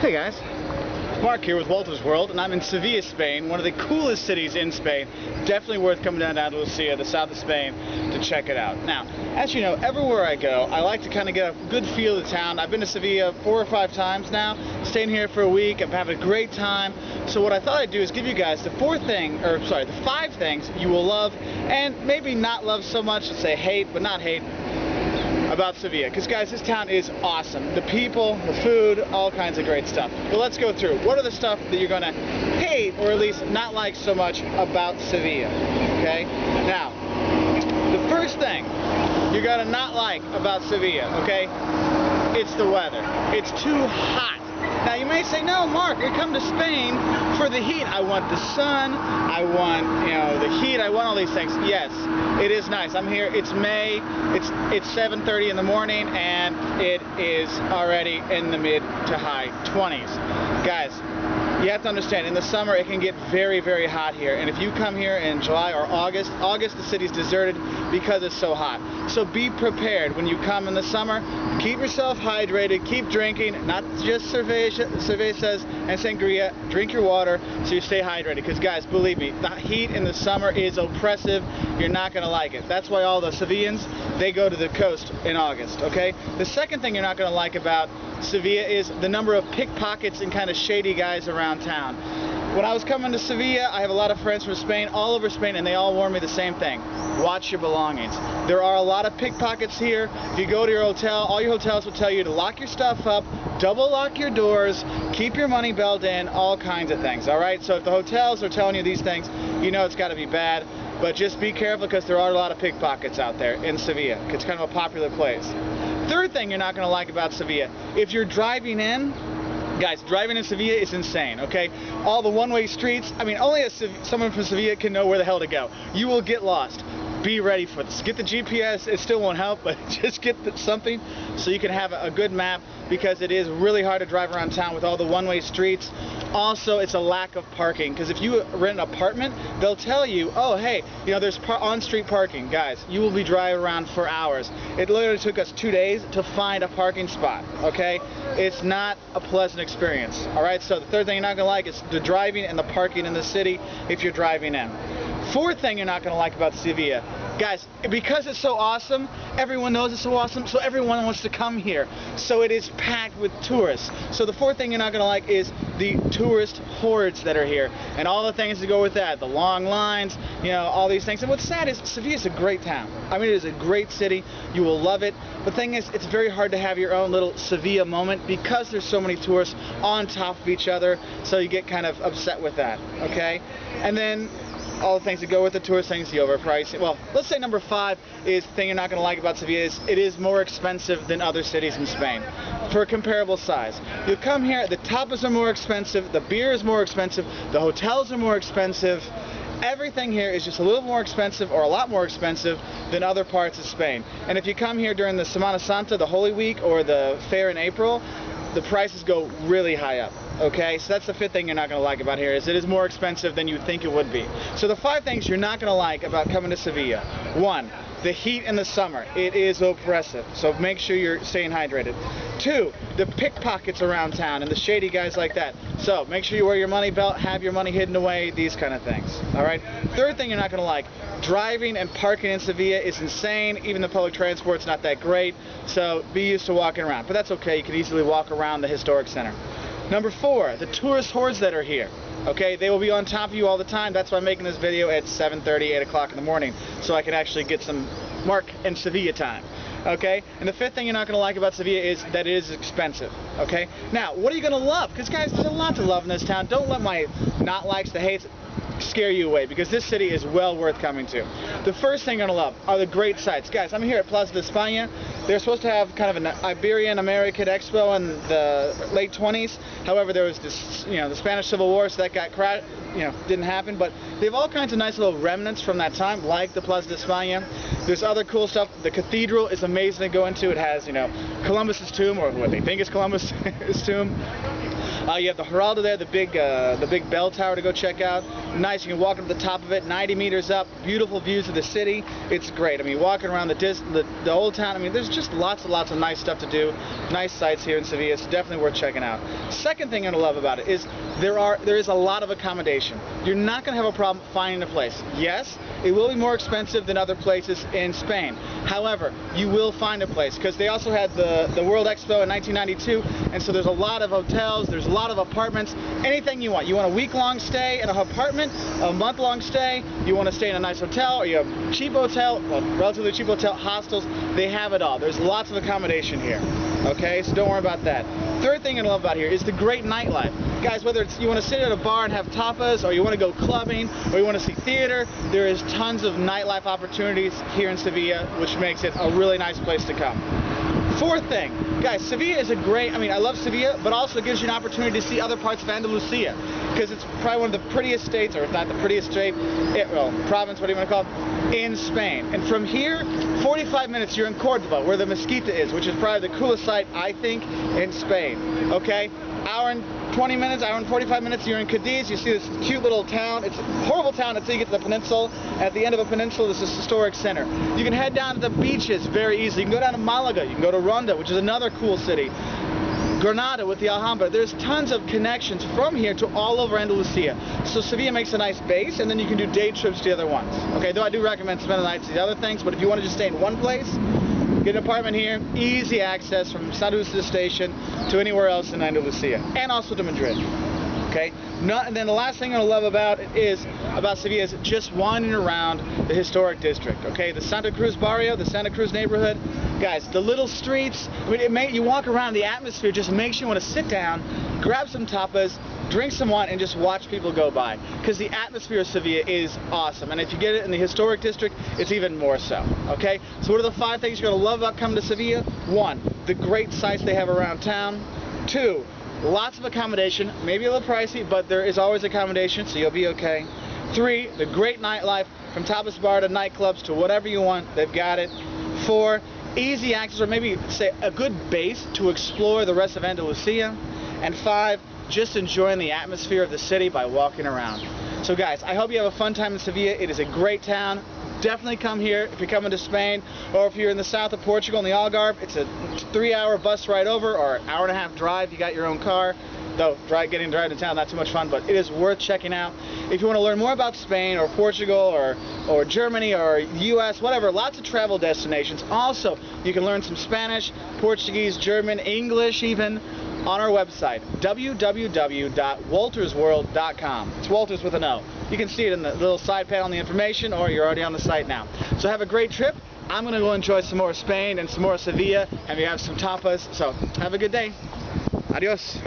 Hey guys, Mark here with Walter's World, and I'm in Sevilla, Spain, one of the coolest cities in Spain. Definitely worth coming down to Andalusia, the south of Spain, to check it out. Now, as you know, everywhere I go, I like to kind of get a good feel of the town. I've been to Sevilla 4 or 5 times now, staying here for a week. I'm having a great time. So what I thought I'd do is give you guys the 5 things you will love, and maybe not love so much, to say hate, but not hate, about Sevilla. Because guys, this town is awesome. The people, the food, all kinds of great stuff. But let's go through. What are the stuff that you're going to hate, or at least not like so much about Sevilla? Okay? Now, the first thing you're going to not like about Sevilla, okay? It's the weather. It's too hot. Now you may say, no, Mark, you come to Spain for the heat. I want the sun, I want, the heat, I want all these things. Yes, it is nice. I'm here, it's May, it's 7:30 in the morning, and it is already in the mid to high 20s. Guys, you have to understand, in the summer it can get very, very hot here, and if you come here in July or August, the city's deserted because it's so hot. So be prepared when you come in the summer. Keep yourself hydrated, keep drinking, not just cervezas and sangria. Drink your water so you stay hydrated, because guys, believe me, the heat in the summer is oppressive. You're not going to like it. That's why all the Sevillans, they go to the coast in August, okay? The second thing you're not going to like about Sevilla is the number of pickpockets and kind of shady guys around town. When I was coming to Sevilla, I have a lot of friends from Spain, all over Spain, and they all warn me the same thing. Watch your belongings. There are a lot of pickpockets here. If you go to your hotel, all your hotels will tell you to lock your stuff up, double lock your doors, keep your money belt in, all kinds of things, alright? So if the hotels are telling you these things, you know it's got to be bad, but just be careful, because there are a lot of pickpockets out there in Sevilla. It's kind of a popular place. Third thing you're not going to like about Sevilla, if you're driving in, guys, driving in Sevilla is insane, okay? All the one-way streets, I mean, only someone from Sevilla can know where the hell to go. You will get lost. Be ready for this. Get the GPS. It still won't help, but just get something so you can have a good map, because it is really hard to drive around town with all the one-way streets. Also, it's a lack of parking, because if you rent an apartment, they'll tell you, oh, hey, there's on-street parking. Guys, you will be driving around for hours. It literally took us 2 days to find a parking spot, okay? It's not a pleasant experience, all right? So the third thing you're not going to like is the driving and the parking in the city if you're driving in. Fourth thing you're not going to like about Sevilla, guys, because it's so awesome, everyone knows it's so awesome, so everyone wants to come here. So it is packed with tourists. So the fourth thing you're not going to like is the tourist hordes that are here, and all the things that go with that, the long lines, all these things. And what's sad is Sevilla is a great town. I mean, it is a great city. You will love it. The thing is, it's very hard to have your own little Sevilla moment, because there's so many tourists on top of each other, so you get kind of upset with that, okay? And then all the things that go with the tourist things, the overpricing. Well, let's say number 5 is the thing you're not going to like about Sevilla is it is more expensive than other cities in Spain for a comparable size. You come here, the tapas are more expensive, the beer is more expensive, the hotels are more expensive. Everything here is just a little more expensive, or a lot more expensive, than other parts of Spain. And if you come here during the Semana Santa, the Holy Week, or the fair in April, the prices go really high up. Okay, so that's the 5th thing you're not going to like about here, is it is more expensive than you think it would be. So the 5 things you're not going to like about coming to Sevilla. 1, the heat in the summer. It is oppressive, so make sure you're staying hydrated. 2, the pickpockets around town and the shady guys like that. So make sure you wear your money belt, have your money hidden away, these kind of things. Alright? 3rd thing you're not going to like, driving and parking in Sevilla is insane. Even the public transport's not that great, so be used to walking around. But that's okay, you can easily walk around the historic center. Number 4, the tourist hordes that are here. Okay, they will be on top of you all the time. That's why I'm making this video at 7:30, 8 o'clock in the morning, so I can actually get some Mark and Sevilla time. Okay, and the 5th thing you're not going to like about Sevilla is that it is expensive. Okay, now what are you going to love? Because guys, there's a lot to love in this town. Don't let my not likes, the hates scare you away, because this city is well worth coming to. The first thing you're going to love are the great sights. Guys, I'm here at Plaza De Espana. They're supposed to have kind of an Iberian-American Expo in the late 20s. However, there was this, the Spanish Civil War, so that got didn't happen. But they have all kinds of nice little remnants from that time, like the Plaza De Espana. There's other cool stuff. The cathedral is amazing to go into. It has, Columbus's tomb, or what they think is Columbus's tomb. You have the Heraldo there, the big bell tower to go check out. Nice, you can walk up to the top of it, 90 meters up, beautiful views of the city. It's great. I mean, walking around the old town, I mean, there's just lots and lots of nice stuff to do. Nice sights here in Sevilla. It's definitely worth checking out. Second thing I'm gonna love about it is there is a lot of accommodation. You're not gonna have a problem finding a place. Yes, it will be more expensive than other places in Spain. However, you will find a place because they also had the World Expo in 1992, and so there's a lot of hotels, there's a lot of apartments, anything you want. You want a week-long stay in an apartment, a month-long stay, you want to stay in a nice hotel, or you have cheap hotel, well, relatively cheap hotel, hostels, they have it all. There's lots of accommodation here. Okay, so don't worry about that. Third thing I love about here is the great nightlife. Guys, whether it's you want to sit at a bar and have tapas, or you want to go clubbing, or you want to see theater, there is tons of nightlife opportunities here in Sevilla, which makes it a really nice place to come. Fourth thing, guys, Sevilla is a great, I mean, I love Sevilla, but also gives you an opportunity to see other parts of Andalusia, because it's probably one of the prettiest states, or if not the prettiest state, province, what do you want to call it, in Spain. And from here, 45 minutes, you're in Cordoba, where the Mezquita is, which is probably the coolest site, I think, in Spain, okay? Hour and 20 minutes, hour and 45 minutes, you're in Cadiz, you see this cute little town. It's a horrible town until you get to the peninsula. At the end of a peninsula, there's this historic center. You can head down to the beaches very easily. You can go down to Malaga, you can go to Ronda, which is another cool city. Granada with the Alhambra. There's tons of connections from here to all over Andalusia. So Sevilla makes a nice base, and then you can do day trips to the other ones. Okay, though I do recommend spending the night to the other things, but if you want to just stay in one place, get an apartment here, easy access from Sadusa station to anywhere else in Andalusia, and also to Madrid. Okay, and then the last thing I love about Sevilla is just wandering around the historic district. Okay, the Santa Cruz barrio, the Santa Cruz neighborhood, guys, the little streets. I mean, you walk around, the atmosphere just makes you want to sit down, grab some tapas, drink some wine, and just watch people go by, because the atmosphere of Sevilla is awesome. And if you get it in the historic district, it's even more so. Okay, so what are the 5 things you're going to love about coming to Sevilla? 1, the great sights they have around town. 2, lots of accommodation, maybe a little pricey, but there is always accommodation, so you'll be okay. 3, the great nightlife, from tapas bar to nightclubs to whatever you want, they've got it. 4, easy access, or maybe say a good base to explore the rest of Andalusia. And 5, just enjoying the atmosphere of the city by walking around. So guys, I hope you have a fun time in Sevilla. It is a great town. Definitely come here if you're coming to Spain, or if you're in the south of Portugal in the Algarve. It's a 3-hour bus ride over, or an hour-and-a-half drive. You got your own car. Though getting to drive to town, not too much fun, but it is worth checking out. If you want to learn more about Spain or Portugal or Germany or US, whatever, lots of travel destinations. Also, you can learn some Spanish, Portuguese, German, English even, on our website, www.woltersworld.com. It's Walters with an O. You can see it in the little side panel in the information, or you're already on the site now. So have a great trip. I'm going to go enjoy some more Spain and some more Sevilla, and we have some tapas. So have a good day. Adios.